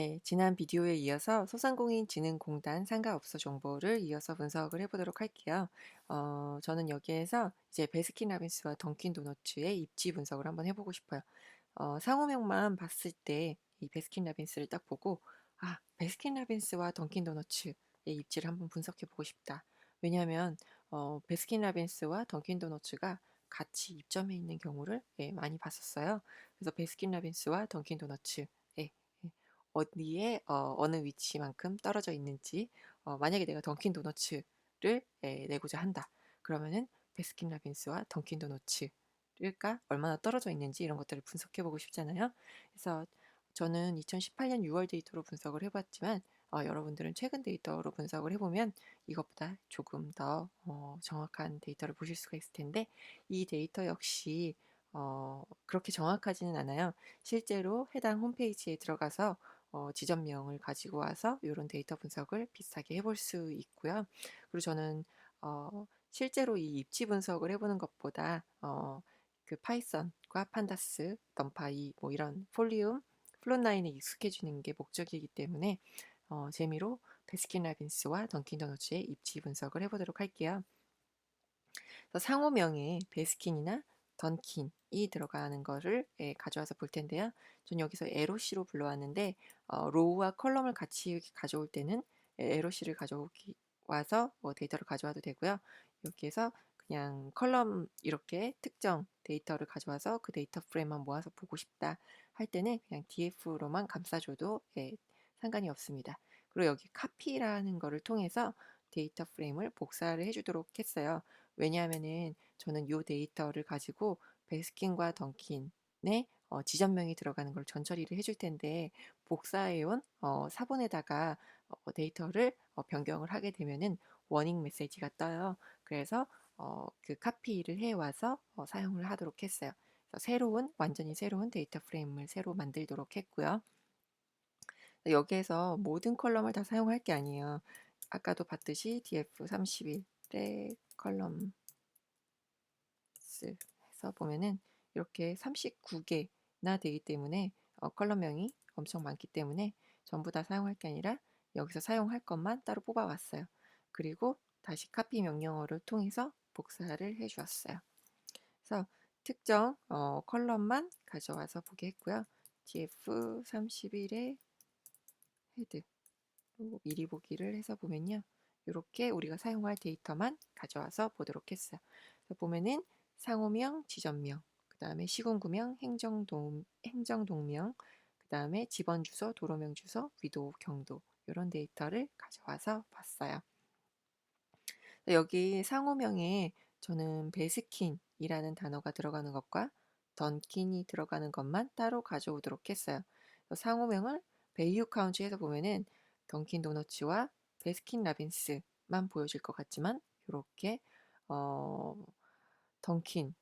네, 지난 비디오에 이어서 소상공인진흥공단 상가업소 정보를 이어서 분석을 해보도록 할게요. 저는 여기에서 이제 베스킨라빈스와 던킨도너츠의 입지 분석을 한번 해보고 싶어요. 상호명만 봤을 때 이 베스킨라빈스를 딱 보고 베스킨라빈스와 던킨도너츠의 입지를 한번 분석해 보고 싶다. 왜냐하면 베스킨라빈스와 던킨도너츠가 같이 입점해 있는 경우를 많이 봤었어요. 그래서 베스킨라빈스와 던킨도너츠 어디에 어느 위치만큼 떨어져 있는지, 만약에 내가 던킨 도너츠를 내고자 한다. 그러면은 베스킨라빈스와 던킨 도너츠가 얼마나 떨어져 있는지 이런 것들을 분석해 보고 싶잖아요. 그래서 저는 2018년 6월 데이터로 분석을 해봤지만 여러분들은 최근 데이터로 분석을 해보면 이것보다 조금 더 정확한 데이터를 보실 수가 있을 텐데, 이 데이터 역시 그렇게 정확하지는 않아요. 실제로 해당 홈페이지에 들어가서 지점명을 가지고 와서 이런 데이터 분석을 비슷하게 해볼 수 있고요. 그리고 저는 실제로 이 입지 분석을 해보는 것보다 그 파이썬과 판다스, 넘파이 뭐 이런 폴리움, 플롯9에 익숙해지는 게 목적이기 때문에 재미로 베스킨라빈스와 던킨도너츠의 입지 분석을 해보도록 할게요. 상호명에 베스킨이나 던킨이 들어가는 거를 가져와서 볼 텐데요. 전 여기서 LOC로 불러왔는데 로우와 컬럼을 같이 가져올 때는 LOC를 가져오기 와서 데이터를 가져와도 되고요. 여기에서 그냥 컬럼 이렇게 특정 데이터를 가져와서 그 데이터 프레임만 모아서 보고 싶다 할 때는 그냥 DF로만 감싸줘도 상관이 없습니다. 그리고 여기 카피라는 거를 통해서 데이터 프레임을 복사를 해주도록 했어요. 왜냐하면은 저는 요 데이터를 가지고 베스킨과 던킨의 지점명이 들어가는 걸 전처리를 해줄 텐데, 복사해온 사본에다가 데이터를 변경을 하게 되면은 워닝 메시지가 떠요. 그래서 그 카피를 해와서 사용을 하도록 했어요. 그래서 완전히 새로운 데이터 프레임을 새로 만들도록 했고요. 여기에서 모든 컬럼을 다 사용할 게 아니에요. 아까도 봤듯이 DF31의 컬럼 해서 보면은 이렇게 39개나 되기 때문에 컬럼명이 엄청 많기 때문에 전부 다 사용할 게 아니라 여기서 사용할 것만 따로 뽑아왔어요. 그리고 다시 카피 명령어를 통해서 복사를 해 주었어요. 그래서 특정 컬럼만 가져와서 보게 했고요. df31의 헤드 미리 보기를 해서 보면요. 이렇게 우리가 사용할 데이터만 가져와서 보도록 했어요. 보면은 상호명, 지점명, 그 다음에 시군구명, 행정동명, 그 다음에 집원 주소, 도로명 주소, 위도, 경도 이런 데이터를 가져와서 봤어요. 여기 상호명에 저는 베스킨이라는 단어가 들어가는 것과 던킨이 들어가는 것만 따로 가져오도록 했어요. 상호명을 베이유 카운트에서 보면은 던킨 도너츠와 베스킨 라빈스만 보여질 것 같지만 이렇게 어, 던킨도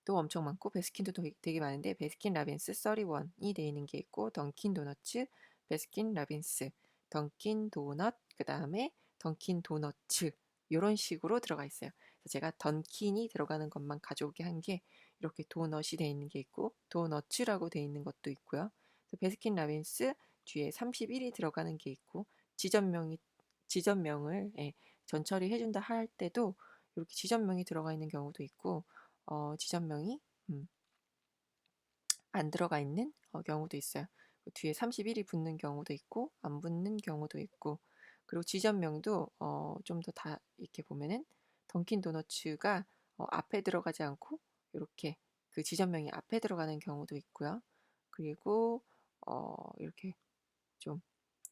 엄청 많고 베스킨도 되게 많은데 베스킨 라빈스 31이 돼 있는 게 있고, 던킨 도너츠, 베스킨 라빈스, 던킨 도넛, 그 다음에 던킨 도너츠 이런 식으로 들어가 있어요. 그래서 제가 던킨이 들어가는 것만 가져오게 한 게 이렇게 도넛이 돼 있는 게 있고 도너츠라고 돼 있는 것도 있고요. 베스킨 라빈스 뒤에 31이 들어가는 게 있고, 지점명을 전처리 해준다 할 때도 이렇게 지점명이 들어가 있는 경우도 있고 지점명이 안 들어가 있는 경우도 있어요. 뒤에 31이 붙는 경우도 있고 안 붙는 경우도 있고, 그리고 지점명도 좀 더 다 이렇게 보면은 던킨 도너츠가 앞에 들어가지 않고 이렇게 그 지점명이 앞에 들어가는 경우도 있고요. 그리고 이렇게 좀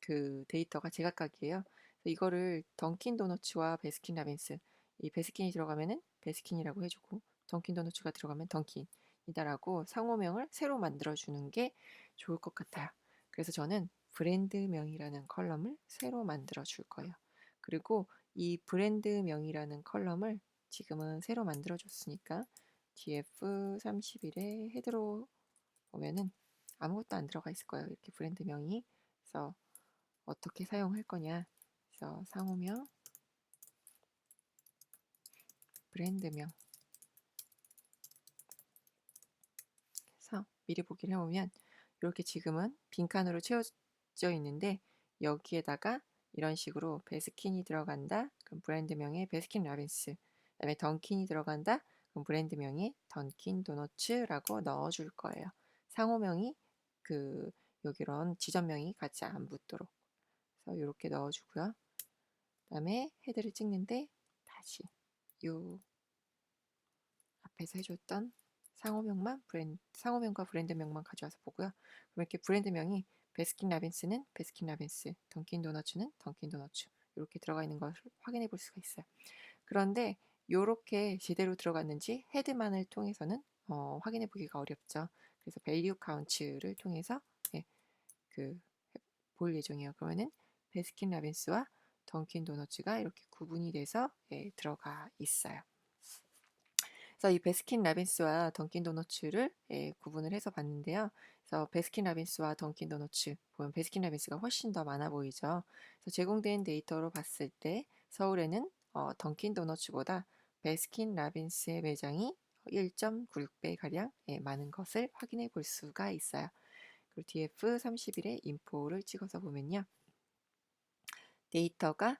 그 데이터가 제각각이에요. 이거를 던킨 도너츠와 베스킨 라빈스, 이 베스킨이 들어가면은 베스킨이라고 해주고 던킨 도너츠가 들어가면 던킨이다라고 상호명을 새로 만들어주는 게 좋을 것 같아요. 그래서 저는 브랜드명이라는 컬럼을 새로 만들어 줄 거예요. 그리고 이 브랜드명이라는 컬럼을 지금은 새로 만들어 줬으니까 DF31의 헤드로 보면은 아무것도 안 들어가 있을 거예요. 이렇게 브랜드명이. 그래서 어떻게 사용할 거냐. 그래서 상호명, 브랜드명. 그래서 미리 보기를 해보면 이렇게 지금은 빈칸으로 겹쳐 있는데 여기에다가 이런 식으로 베스킨이 들어간다. 그럼 브랜드명의 베스킨 라빈스. 그다음에 던킨이 들어간다. 그럼 브랜드명의 던킨 도너츠라고 넣어줄 거예요. 상호명이 그 여기 이런 지점명이 같이 안 붙도록. 그래서 이렇게 넣어주고요. 그다음에 헤드를 찍는데 다시 요 앞에서 해줬던 상호명과 브랜드명만 가져와서 보고요. 그럼 이렇게 브랜드명이 베스킨 라빈스는 베스킨 라빈스, 던킨 도너츠는 던킨 도너츠 이렇게 들어가 있는 것을 확인해 볼 수가 있어요. 그런데 이렇게 제대로 들어갔는지 헤드만을 통해서는 확인해 보기가 어렵죠. 그래서 밸류 카운트를 통해서 예, 볼 예정이에요. 그러면은 베스킨 라빈스와 던킨 도너츠가 이렇게 구분이 돼서 들어가 있어요. 그래서 이 베스킨 라빈스와 던킨 도너츠를 구분을 해서 봤는데요. 그래서 베스킨 라빈스와 던킨 도너츠 보면 베스킨 라빈스가 훨씬 더 많아 보이죠. 그래서 제공된 데이터로 봤을 때 서울에는 던킨 도너츠보다 베스킨 라빈스의 매장이 1.96배 가량 많은 것을 확인해 볼 수가 있어요. 그리고 DF31의 인포를 찍어서 보면요. 데이터가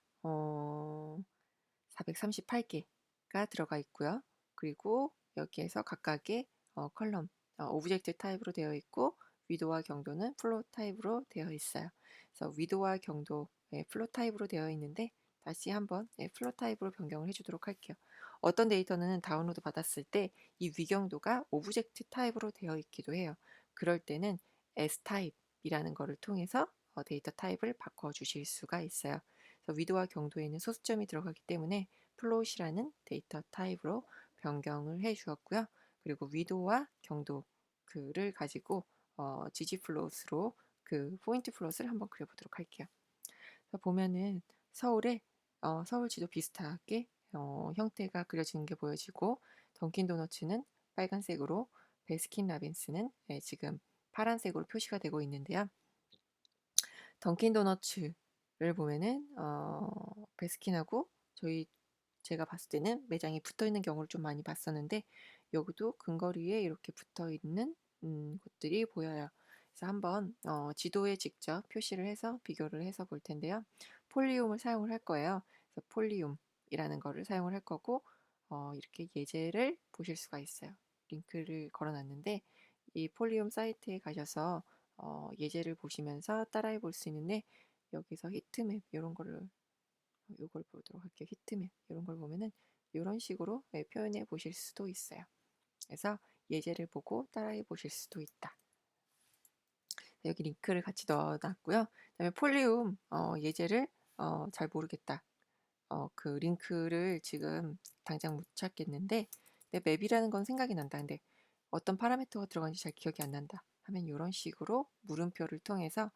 438개가 들어가 있고요. 그리고 여기에서 각각의 컬럼, 오브젝트 타입으로 되어 있고 위도와 경도는 플로 타입으로 되어 있어요. 그래서 위도와 경도 플로 타입으로 되어 있는데 다시 한번 플로 타입으로 변경을 해주도록 할게요. 어떤 데이터는 다운로드 받았을 때 이 위경도가 오브젝트 타입으로 되어 있기도 해요. 그럴 때는 S 타입이라는 것을 통해서 데이터 타입을 바꿔주실 수가 있어요. 그래서 위도와 경도에는 소수점이 들어가기 때문에 플롯이라는 데이터 타입으로 변경을 해 주었고요. 그리고 위도와 경도 그를 가지고 지지 플롯으로 그 포인트 플롯을 한번 그려보도록 할게요. 보면은 서울에 서울 지도 비슷하게 형태가 그려지는 게 보여지고 던킨 도너츠는 빨간색으로 베스킨 라빈스는 지금 파란색으로 표시가 되고 있는데요. 던킨 도너츠를 보면은 베스킨하고 제가 봤을 때는 매장이 붙어 있는 경우를 좀 많이 봤었는데 여기도 근거리에 이렇게 붙어 있는 곳들이 보여요. 그래서 한번 지도에 직접 표시를 해서 비교를 해서 볼 텐데요. 폴리움을 사용을 할 거예요. 그래서 폴리움이라는 거를 사용을 할 거고 이렇게 예제를 보실 수가 있어요. 링크를 걸어놨는데 이 폴리움 사이트에 가셔서 예제를 보시면서 따라해 볼 수 있는데 여기서 히트맵 이런 거를 요걸 보도록 할게요. 히트맵 이런 걸 보면은 이런 식으로 표현해 보실 수도 있어요. 그래서 예제를 보고 따라해 보실 수도 있다. 여기 링크를 같이 넣어놨고요. 그다음에 폴리움 예제를 잘 모르겠다. 그 링크를 지금 당장 못 찾겠는데 내 맵이라는 건 생각이 난다. 근데 어떤 파라미터가 들어간지 잘 기억이 안 난다 하면 이런 식으로 물음표를 통해서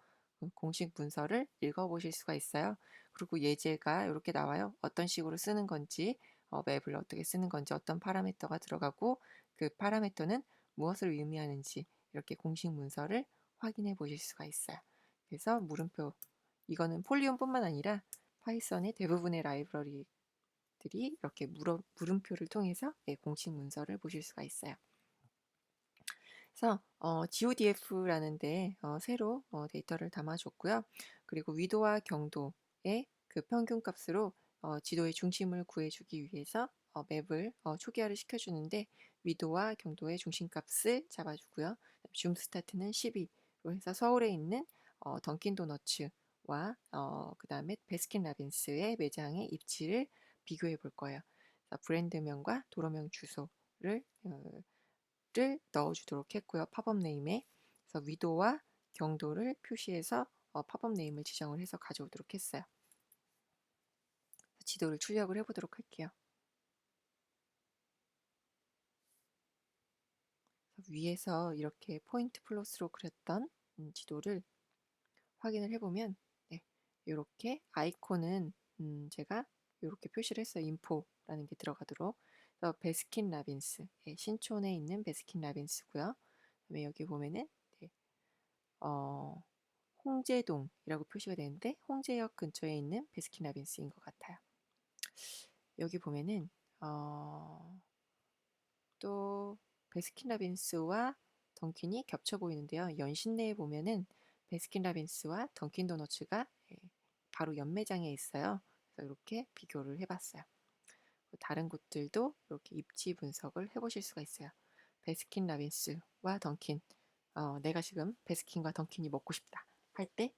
공식 문서를 읽어보실 수가 있어요. 그리고 예제가 이렇게 나와요. 어떤 식으로 쓰는 건지, 맵을 어떻게 쓰는 건지, 어떤 파라미터가 들어가고 그 파라미터는 무엇을 의미하는지 이렇게 공식 문서를 확인해 보실 수가 있어요. 그래서 물음표, 이거는 폴리온뿐만 아니라 파이썬의 대부분의 라이브러리들이 이렇게 물음표를 통해서 공식 문서를 보실 수가 있어요. 그래서 GODF라는데 새로 데이터를 담아줬고요. 그리고 위도와 경도의 그 평균값으로 지도의 중심을 구해주기 위해서 맵을 초기화를 시켜주는데 위도와 경도의 중심값을 잡아주고요. 줌 스타트는 12로 해서 서울에 있는 던킨 도너츠와 그 다음에 베스킨 라빈스의 매장의 입지를 비교해 볼 거예요. 브랜드명과 도로명 주소를 넣어주도록 했고요. 팝업 네임에. 그래서 위도와 경도를 표시해서 팝업 네임을 지정을 해서 가져오도록 했어요. 지도를 출력을 해보도록 할게요. 위에서 이렇게 포인트 플롯으로 그렸던 지도를 확인을 해보면 이렇게 아이콘은 제가 이렇게 표시를 했어요. 인포라는 게 들어가도록. 그래서 베스킨 라빈스, 신촌에 있는 베스킨 라빈스고요. 그다음에 여기 보면은 어, 홍제동이라고 표시가 되는데 홍제역 근처에 있는 베스킨라빈스인 것 같아요. 여기 보면은 또 베스킨라빈스와 던킨이 겹쳐 보이는데요. 연신내에 보면은 베스킨라빈스와 던킨도너츠가 바로 연매장에 있어요. 그래서 이렇게 비교를 해봤어요. 다른 곳들도 이렇게 입지 분석을 해보실 수가 있어요. 베스킨라빈스와 던킨, 내가 지금 베스킨과 던킨이 먹고 싶다 할 때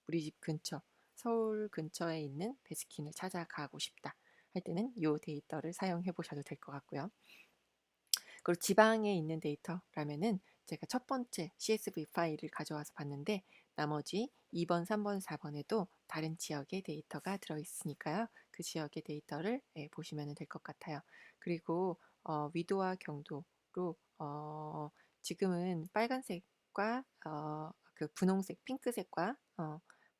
우리 집 근처, 서울 근처에 있는 베스킨을 찾아가고 싶다 할 때는 이 데이터를 사용해 보셔도 될 것 같고요. 그리고 지방에 있는 데이터라면은 제가 첫 번째 CSV 파일을 가져와서 봤는데 나머지 2번, 3번, 4번에도 다른 지역의 데이터가 들어있으니까요. 그 지역의 데이터를 보시면 될 것 같아요. 그리고 위도와 경도로 지금은 빨간색과 그 분홍색, 핑크색과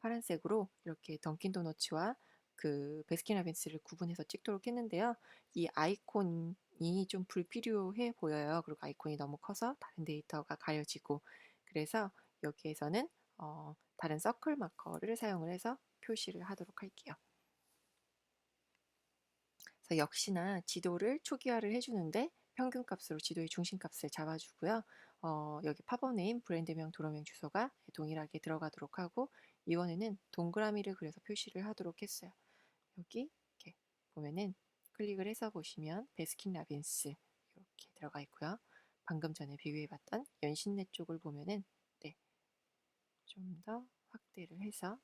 파란색으로 이렇게 던킨도너츠와 그 베스킨라빈스를 구분해서 찍도록 했는데요. 이 아이콘이 좀 불필요해 보여요. 그리고 아이콘이 너무 커서 다른 데이터가 가려지고 그래서 여기에서는 다른 서클 마커를 사용을 해서 표시를 하도록 할게요. 그래서 역시나 지도를 초기화를 해주는데 평균값으로 지도의 중심값을 잡아주고요. 여기 팝업네임, 브랜드명, 도로명 주소가 동일하게 들어가도록 하고 이번에는 동그라미를 그려서 표시를 하도록 했어요. 여기 이렇게 보면은 클릭을 해서 보시면 베스킨라빈스 이렇게 들어가 있고요. 방금 전에 비교해봤던 연신내 쪽을 보면은 네, 좀 더 확대를 해서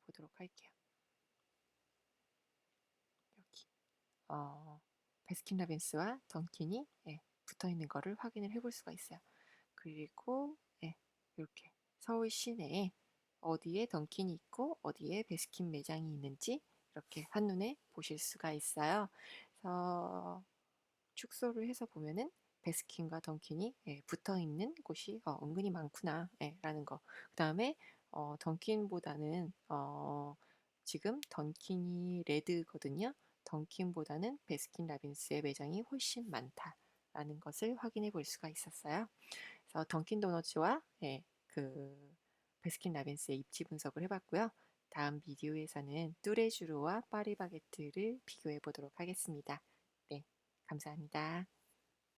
보도록 할게요. 여기 베스킨라빈스와 던킨이 붙어 있는 거를 확인을 해볼 수가 있어요. 그리고 이렇게 서울 시내에 어디에 던킨이 있고 어디에 베스킨 매장이 있는지 이렇게 한눈에 보실 수가 있어요. 그래서 축소를 해서 보면은 베스킨과 던킨이 붙어 있는 곳이 은근히 많구나 라는 거. 그 다음에 던킨보다는 지금 던킨이 레드거든요. 던킨보다는 베스킨 라빈스의 매장이 훨씬 많다라는 것을 확인해 볼 수가 있었어요. 그래서 던킨 도너츠와 그 베스킨 라빈스의 입지 분석을 해봤고요. 다음 비디오에서는 뚜레쥬르와 파리바게트를 비교해 보도록 하겠습니다. 네, 감사합니다.